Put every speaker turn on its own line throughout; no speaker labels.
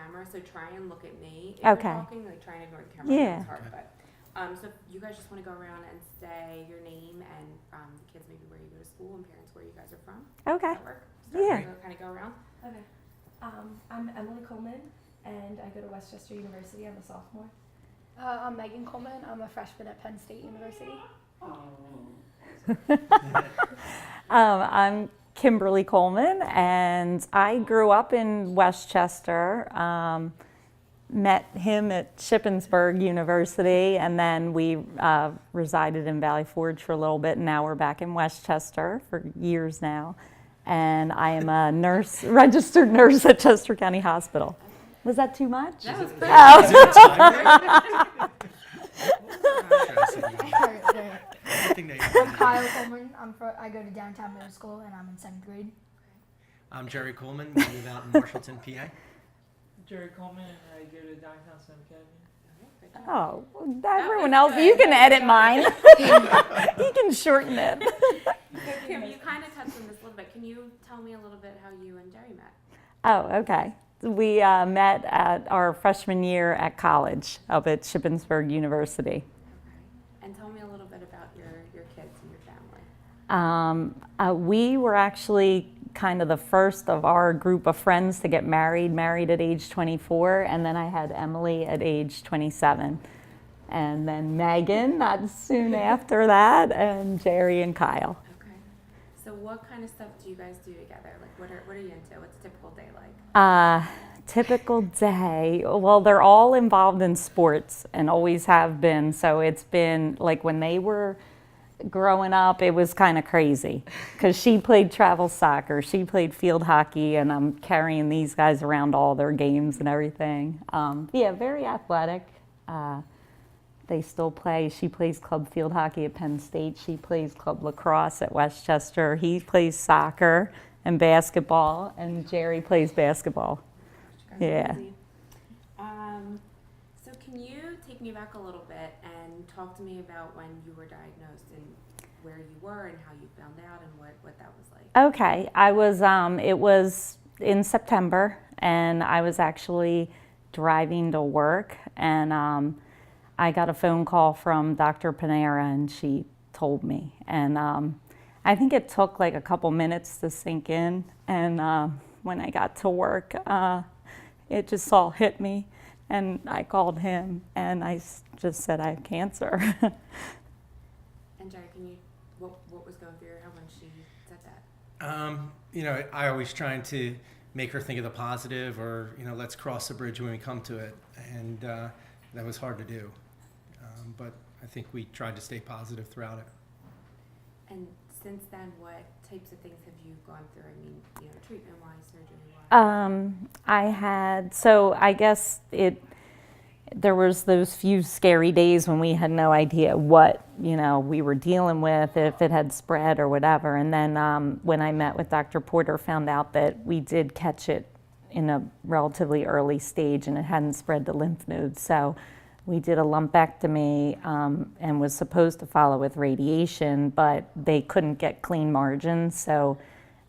camera, so try and look at me if
Okay.
you're talking. Like, try and ignore the camera.
Yeah.
It's hard, but so if you guys just want to go around and say your name and the kids maybe where you go to school and parents where you guys are from.
Okay.
Does that work?
Yeah.
Kind of go around.
Okay. I'm Emily Kuhlman, and I go to Westchester University. I'm a sophomore.
I'm Megan Coleman. I'm a freshman at Penn State University.
I'm Kimberly Coleman, and I grew up in Westchester. Met him at Shippensburg University, and then we resided in Valley Forge for a little bit, and now we're back in Westchester for years now. And I am a nurse, registered nurse at Chester County Hospital. Was that too much?
That was great.
I'm Kyle Coleman. I go to downtown middle school, and I'm in 7th grade.
I'm Jerry Coleman. We live out in Marshallton, PA.
Jerry Coleman, and I go to downtown Sun Academy.
Oh, well, everyone else, you can edit mine. You can shorten it.
Kim, you kind of touched on this a little bit. Can you tell me a little bit how you and Jerry met?
Oh, okay. We met at our freshman year at college up at Shippensburg University.
Okay. And tell me a little bit about your kids and your family.
We were actually kind of the first of our group of friends to get married at age 24, and then I had Emily at age 27. And then Megan not soon after that, and Jerry and Kyle.
Okay. So what kind of stuff do you guys do together? Like what are you into? What's a typical day like?
Typical day. Well, they're all involved in sports and always have been. So it's been like when they were growing up, it was kind of crazy because she played travel soccer, she played field hockey, and I'm carrying these guys around all their games and everything. Yeah, very athletic. They still play. She plays club field hockey at Penn State. She plays club lacrosse at Westchester. He plays soccer and basketball, and Jerry plays basketball. Yeah.
So can you take me back a little bit and talk to me about when you were diagnosed and where you were and how you found out and what that was like?
Okay, it was in September, and I was actually driving to work, and I got a phone call from Dr. Panera, and she told me. And I think it took like a couple minutes to sink in, and when I got to work, it just all hit me, and I called him, and I just said I have cancer.
And Jerry, what was going through your head when she said that?
I always trying to make her think of the positive, or let's cross the bridge when we come to it, and that was hard to do. But I think we tried to stay positive throughout it.
And since then, what types of things have you gone through? I mean, treatment-wise, surgery-wise?
I guess there was those few scary days when we had no idea what, we were dealing with, if it had spread or whatever. And then when I met with Dr. Porter, found out that we did catch it in a relatively early stage and it hadn't spread to lymph nodes. So we did a lumpectomy and was supposed to follow with radiation, but they couldn't get clean margins. So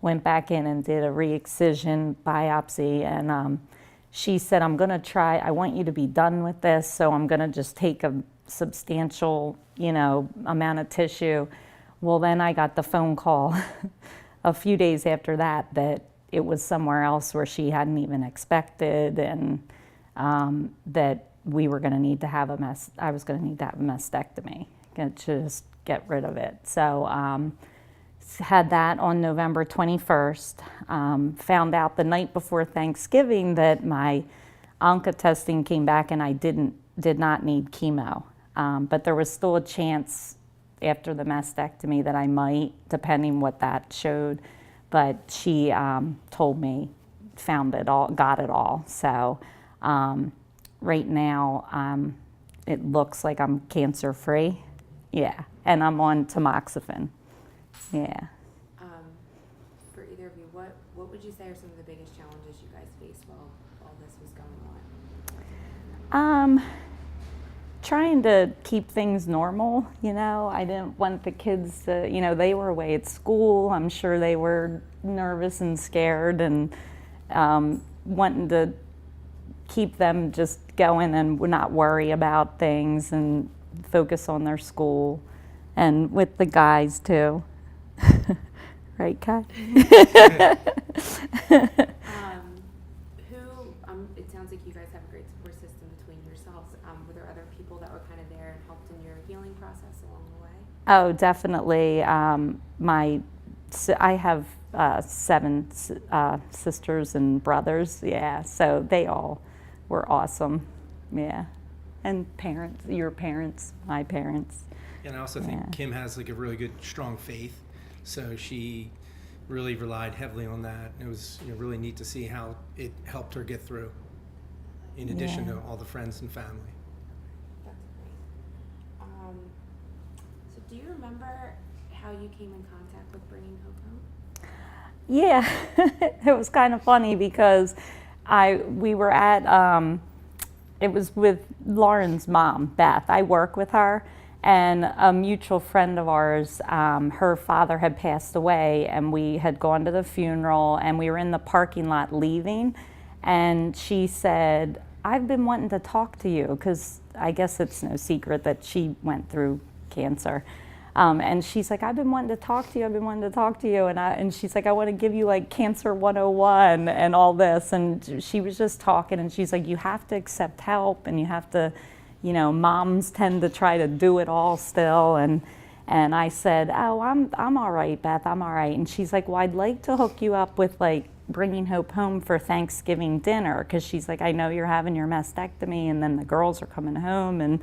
went back in and did a re-excision biopsy, and she said, I want you to be done with this, so I'm gonna just take a substantial, amount of tissue. Well, then I got the phone call a few days after that it was somewhere else where she hadn't even expected, and that we were gonna need to have I was gonna need to have a mastectomy, to just get rid of it. So had that on November 21st. Found out the night before Thanksgiving that my onco testing came back and I did not need chemo. But there was still a chance after the mastectomy that I might, depending what that showed. But she told me, got it all. So right now it looks like I'm cancer free. Yeah, and I'm on tamoxifen. Yeah.
For either of you, what would you say are some of the biggest challenges you guys faced while all this was going on?
Trying to keep things normal, I didn't want the kids to, they were away at school. I'm sure they were nervous and scared and wanting to keep them just going and not worry about things and focus on their school, and with the guys too. Right, Kai?
It sounds like you guys have a great support system between yourselves. Were there other people that were kind of there and helped in your healing process along the way?
Oh, definitely. I have 7 sisters and brothers. Yeah, so they all were awesome. Yeah, and parents, your parents, my parents.
And I also think Kim has like a really good, strong faith, so she really relied heavily on that. It was really neat to see how it helped her get through, in addition to all the friends and family.
That's great. So do you remember how you came in contact with Bringing Hope Home?
Yeah, it was kind of funny because we were at, it was with Lauren's mom, Beth. I work with her, and a mutual friend of ours, her father had passed away, and we had gone to the funeral, and we were in the parking lot leaving, and she said, I've been wanting to talk to you, because I guess it's no secret that she went through cancer. And she's like, I've been wanting to talk to you, and she's like, I want to give you like Cancer 101 and all this, and she was just talking, and she's like, you have to accept help, and you have to, moms tend to try to do it all still, and I said, oh, I'm all right, Beth, I'm all right, and she's like, well, I'd like to hook you up with like Bringing Hope Home for Thanksgiving dinner, because she's like, I know you're having your mastectomy, and then the girls are coming home, and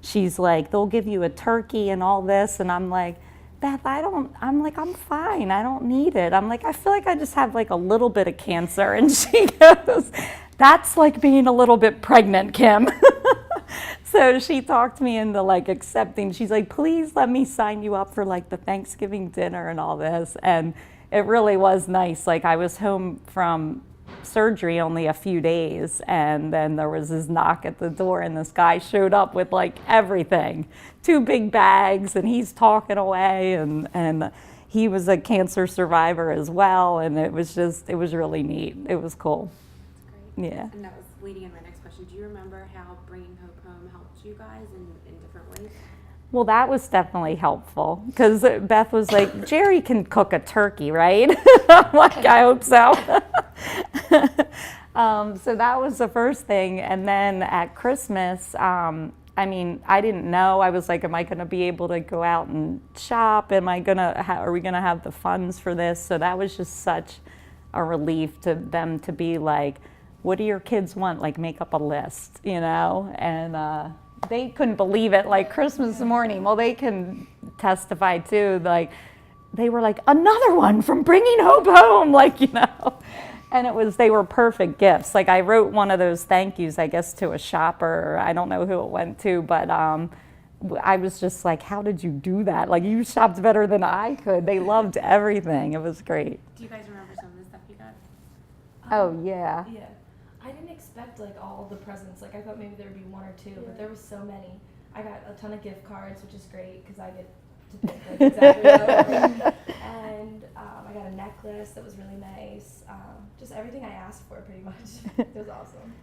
she's like, they'll give you a turkey and all this. And I'm like, Beth, I'm fine. I don't need it. I'm like, I feel like I just have like a little bit of cancer. And she goes, that's like being a little bit pregnant, Kim. So she talked me into like accepting. She's like, please let me sign you up for like the Thanksgiving dinner and all this. And it really was nice. Like I was home from surgery only a few days, and then there was this knock at the door, and this guy showed up with like everything, 2 big bags, and he's talking away, and he was a cancer survivor as well, and it was really neat. It was cool.
That's great.
Yeah.
And that was leading in my next question. Do you remember how Bringing Hope Home helped you guys in different ways?
Well, that was definitely helpful, because Beth was like, Jerry can cook a turkey, right? I'm like, I hope so. So that was the first thing. And then at Christmas, I didn't know. I was like, am I going to be able to go out and shop? Are we going to have the funds for this? So that was just such a relief to them to be like, what do your kids want? Like, make up a list, and they couldn't believe it, like Christmas morning. Well, they can testify too. Like, they were like, another one from Bringing Hope Home, and they were perfect gifts. Like, I wrote one of those thank yous, I guess, to a shopper. I don't know who it went to, but I was just like, how did you do that? Like, you shopped better than I could. They loved everything. It was great.
Do you guys remember some of the stuff you got?
Oh, yeah.
Yeah. I didn't expect like all the presents. Like I thought maybe there would be 1 or 2, but there was so many. I got a ton of gift cards, which is great because I get to pick like exactly what I want. And I got a necklace that was really nice. Just everything I asked for, pretty much. It was awesome.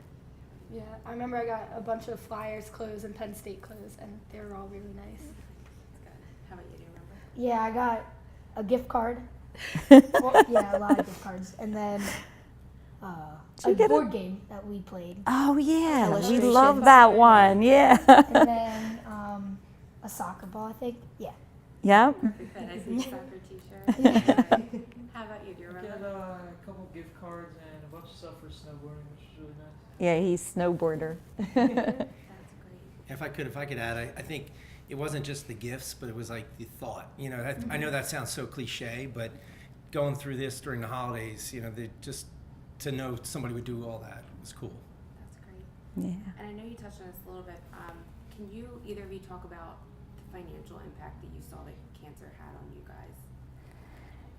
Yeah, I remember I got a bunch of Flyers clothes and Penn State clothes, and they were all really nice.
That's good. How about you? Do you remember?
Yeah, I got a gift card. Well, yeah, a lot of gift cards, and then a board game that we played,
Oh, yeah. We
Illustrations.
love that one. Yeah.
and then a soccer ball, I think. Yeah.
Yep.
Perfect fit. I see your soccer t-shirt. How about you? Do you
I
remember?
got a couple gift cards and a bunch of stuff for snowboarding, which is really nice.
Yeah, he's snowboarder.
That's great.
If I could add, I think it wasn't just the gifts, but it was like the thought. I know that sounds so cliche, but going through this during the holidays, to know somebody would do all that was cool.
That's great.
Yeah.
And I know you touched on this a little bit. Can you either of you talk about the financial impact that you saw that cancer had on you guys?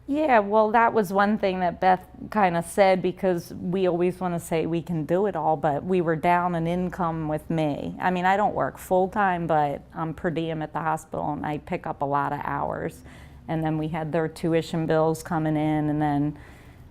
Yeah, well, that was one thing that Beth kind of said, because we always want to say we can do it all, but we were down in income with me. I mean, I don't work full time, but I'm per diem at the hospital, and I pick up a lot of hours. And then we had their tuition bills coming in, and then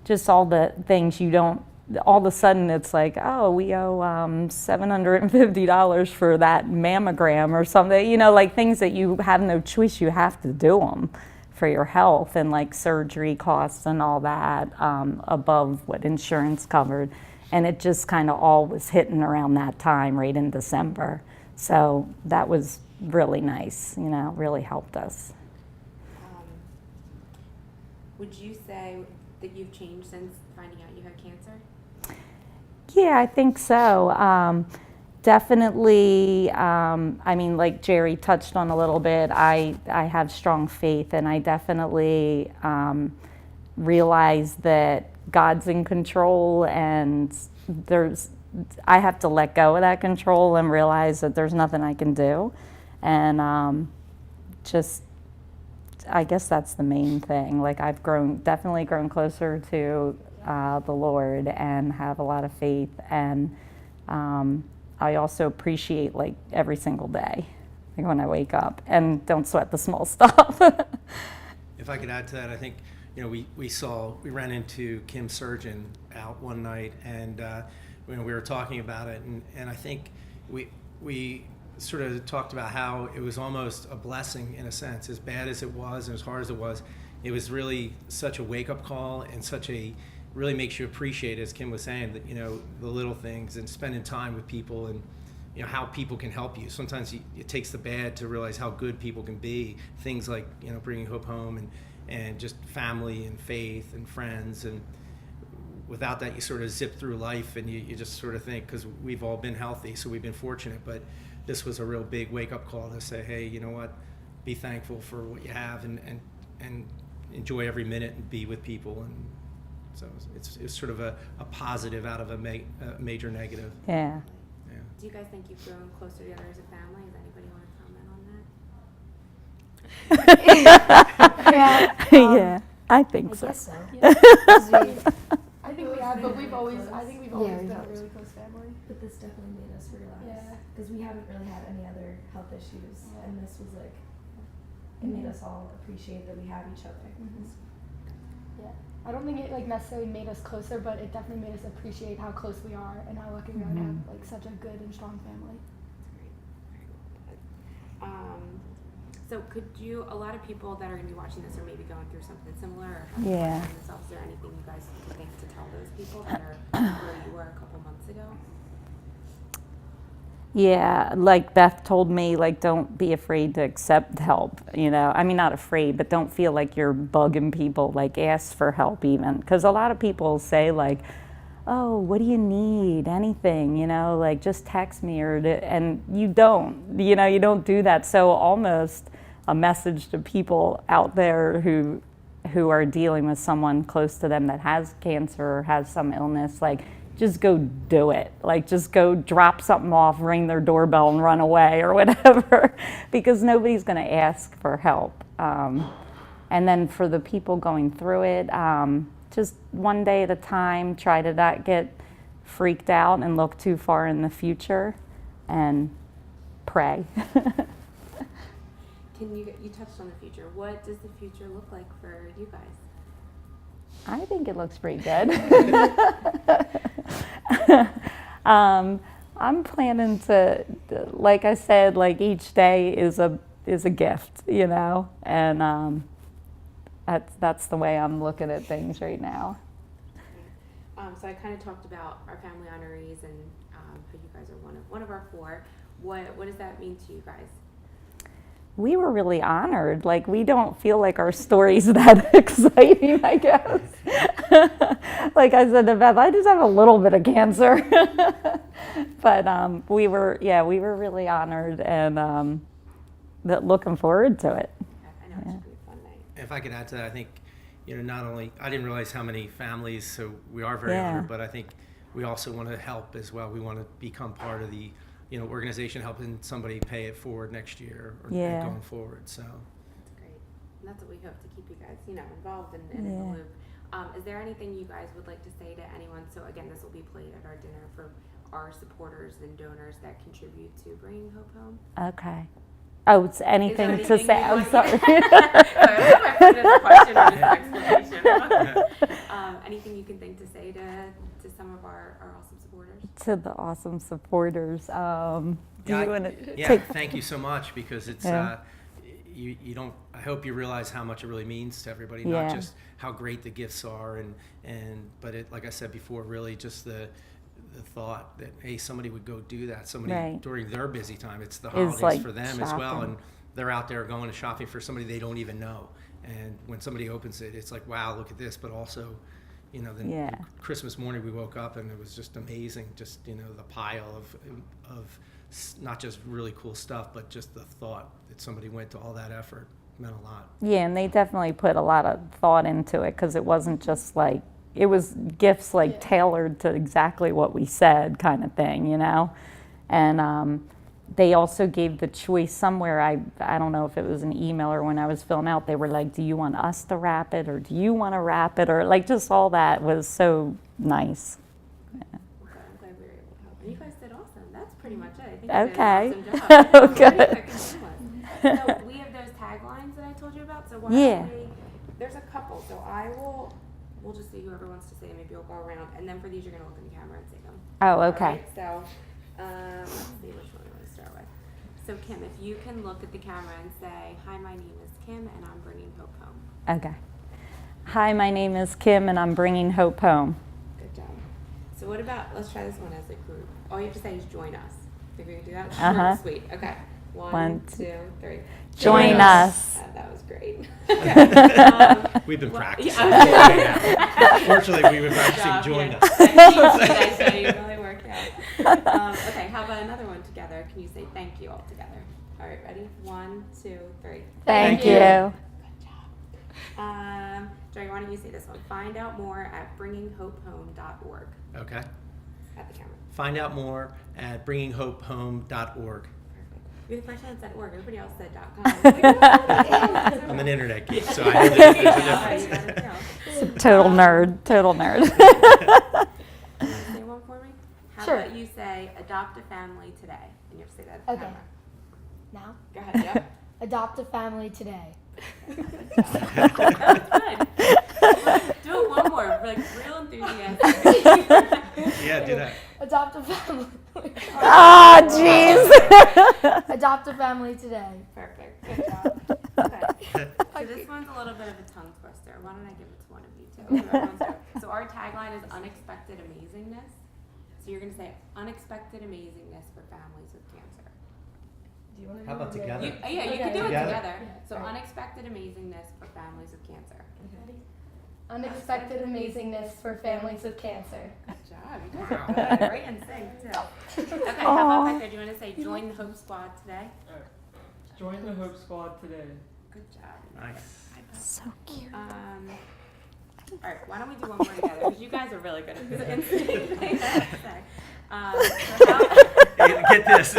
just all the things you don't all of a sudden it's like, oh, we owe $750 for that mammogram or something, you know, like things that you have no choice, you have to do them for your health, and like surgery costs and all that, above what insurance covered. And it just kind of all was hitting around that time, right in December. So that was really nice, you know, really helped us.
Would you say that you've changed since finding out you had cancer?
Yeah, I think so. Definitely, I mean, like Jerry touched on a little bit, I have strong faith, and I definitely realize that God's in control, and I have to let go of that control and realize that there's nothing I can do. And I guess that's the main thing. Like I've definitely grown closer to the Lord and have a lot of faith, and I also appreciate like every single day, like when I wake up, and don't sweat the small stuff.
If I could add to that, I think, you know, we ran into Kim's surgeon out one night, and when we were talking about it, and I think we sort of talked about how it was almost a blessing in a sense, as bad as it was and as hard as it was really such a wake-up call, and really makes you appreciate, as Kim was saying, that, you know, the little things and spending time with people, and, you know, how people can help you. Sometimes it takes the bad to realize how good people can be. Things like, you know, bringing Hope home, and just family and faith and friends, and without that you sort of zip through life, and you just sort of think, because we've all been healthy, so we've been fortunate, but this was a real big wake-up call to say, hey, you know what, be thankful for what you have, and enjoy every minute and be with people. And so it's sort of a positive out of a major negative.
Yeah.
Yeah.
Do you guys think you've grown closer together as a family? Does anybody want to comment on that?
Yeah, I think
I
so.
guess so.
Yeah.
'Cause
I think we have, but we've always
Yeah,
been
we've
a
always-
really close family. But this definitely made us realize,
Yeah.
because we haven't really had any other health issues, and this was like, it made us all appreciate that we have each other.
Yeah, I don't think it like necessarily made us closer, but it definitely made us appreciate how close we are and how lucky we are to have like such a good and strong family.
So a lot of people that are going to be watching this are maybe going through something similar, or have
Yeah.
themselves. Is there anything you guys think to tell those people that are where you were a couple months ago?
Yeah, like Beth told me, like, don't be afraid to accept help, you know. I mean, not afraid, but don't feel like you're bugging people, like ask for help even. Because a lot of people say like, oh, what do you need? Anything, you know, like just text me, and you don't do that. So almost a message to people out there who are dealing with someone close to them that has cancer or has some illness, like, just go do it. Like, just go drop something off, ring their doorbell, and run away or whatever, because nobody's going to ask for help. And then for the people going through it, just one day at a time, try to not get freaked out and look too far in the future, and pray.
You touched on the future. What does the future look like for you guys?
I think it looks pretty good. I'm planning to, like I said, like each day is a gift, you know, and that's the way I'm looking at things right now.
So I kind of talked about our family honorees and how you guys are one of our four. What does that mean to you guys?
We were really honored. Like, we don't feel like our story's that exciting, I guess. Like I said to Beth, I just have a little bit of cancer. But we were really honored, and looking forward to it.
I know it should be a fun night.
If I could add to that, I think, you know, not only, I didn't realize how many families, so we are very
Yeah.
honored, but I think we also want to help as well. We want to become part of the, you know, organization helping somebody pay it forward next year or
Yeah.
going forward. So
That's great. And that's what we hope to keep you guys, involved and in the
Yeah.
loop. Is there anything you guys would like to say to anyone? So again, this will be played at our dinner for our supporters and donors that contribute to Bringing Hope Home.
Okay. Oh, it's anything to say. I'm sorry.
Sorry, I don't know if I put it as a question or just an explanation. Anything you can think to say to some of our awesome supporters?
To the awesome supporters. Do you want to
Yeah,
take?
thank you so much, because it's
Yeah.
you don't. I hope you realize how much it really means to everybody,
Yeah.
not just how great the gifts are, but it, like I said before, really just the thought that, hey, somebody would go do that. Somebody
Right.
during their busy time. It's the
Is
holidays
like
for them as well,
shopping.
and they're out there going and shopping for somebody they don't even know. And when somebody opens it, it's like, wow, look at this. But also, then
Yeah.
Christmas morning we woke up and it was just amazing. Just the pile of not just really cool stuff, but just the thought that somebody went to all that effort meant a lot.
Yeah, and they definitely put a lot of thought into it, because it wasn't just like, it was gifts like tailored to exactly what we said, kind of thing, And they also gave the choice somewhere. I don't know if it was an email or when I was filling out, they were like, do you want us to wrap it, or do you want to wrap it, or like just all that was so nice.
Okay, I'm glad we were able to help. And you guys did awesome. That's pretty much it. I think
Okay.
you did an awesome job.
Okay.
Pretty quick and seamless. So we have those taglines that I told you about. So why
Yeah.
don't there's a couple. So we'll just see whoever wants to say them. Maybe we'll go around. And then for these, you're going to look in the camera and say them.
Oh,
All
okay.
right, so let's see which one we want to start with. So Kim, if you can look at the camera and say, hi, my name is Kim and I'm bringing hope home.
Okay. Hi, my name is Kim, and I'm bringing hope home.
Good job. So what about, let's try this one as a group. All you have to say is join us. Think we can do that? Short
Uh-huh.
and sweet. Okay.
One,
One, two, three.
Join us.
That was great. Okay.
We've been
Well,
practicing.
yeah.
Fortunately, we've been
Good
practicing
job,
join
yeah.
us.
So you really worked out. Okay, how about another one together? Can you say thank you all together? All right, ready? one, two, three.
Thank
you.
you.
Good job. Joey, why don't you say this one? Find out more at bringinghopehome.org.
Okay.
At the camera.
Find out more at bringinghopehome.org.
Perfect. You're the first one that said org. Everybody else said .com.
I'm an internet geek, so I know that there's a
Yeah, you
difference.
gotta know.
Total nerd. Total nerd.
Can you say one for me? How
Sure.
about you say adopt a family today? And you have to say that at the
Okay.
camera.
Now,
Go ahead, yep.
adopt a family today.
That was good. Do it one more, like real enthusiastic.
Yeah, do that.
Adopt a family.
Ah, jeez.
Adopt a family today.
Perfect. Good job. Okay. So this one's a little bit of a tongue twister. Why don't I give it to one of you two? Whoever wants to. So our tagline is unexpected amazingness. So you're going to say unexpected amazingness for families with cancer.
Do you want to
How about together?
You can do it
Together?
together. So
Right.
unexpected amazingness for families with cancer.
Unexpected amazingness for families with cancer.
Good job. You guys are good. Right in sync too. Okay. How about back there? Do you want to say join the Hope Squad today?
Join the Hope Squad today.
Good job.
Nice.
So cute.
All right, why don't we do one more together? Because you guys are really good at this instinct thing. So
Hey, get this.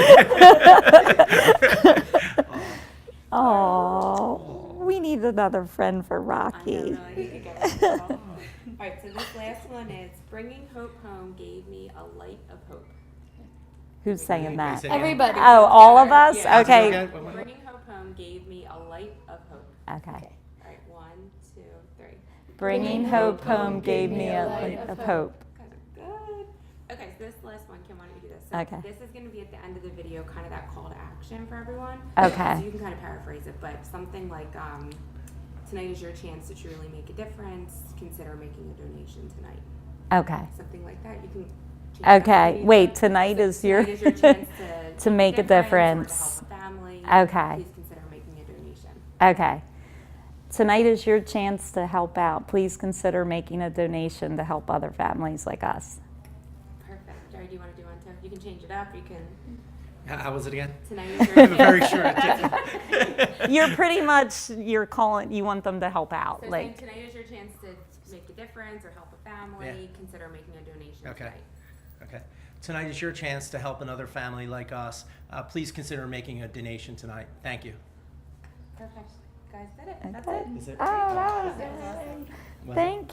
Oh, we need another friend for
I don't
Rocky.
know, I need to get it all. All right, so this last one is bringing hope home gave me a light of hope.
Who's saying that?
Say it again.
Everybody.
Oh, all of us?
Yeah.
Okay.
Okay. One more.
Bringing hope home gave me a light of hope.
Okay.
All right, one, two, three.
Bringing hope home gave me a light of hope.
You guys are good. Okay, so this last one, Kim, why don't you do this? So
Okay.
this is going to be at the end of the video, kind of that call to action for everyone.
Okay.
So you can kind of paraphrase it, but something like, tonight is your chance to truly make a difference. Consider making a donation tonight.
Okay.
Something like that. You can change it up
Okay.
if you need
Wait,
to.
tonight
So
is your
tonight is your chance
to make a
or
difference.
to help a family.
Okay.
Please consider making a donation.
Okay. Tonight is your chance to help out. Please consider making a donation to help other families like us.
Perfect. Jerry, do you want to do one too? You can change it up. You can.
How was it again?
Tonight is
I
your
have a very short
chance.
You're pretty much, you're calling, you want them to help out.
So saying
Like,
tonight is your chance to make a difference or help a family.
Yeah.
Consider making a donation
Okay.
tonight.
Okay. Tonight is your chance to help another family like us. Please consider making a donation tonight. Thank you.
Perfect. You guys did it. That's
Okay.
it.
Is it?
oh, that was
That was awesome.
Was it?
Thank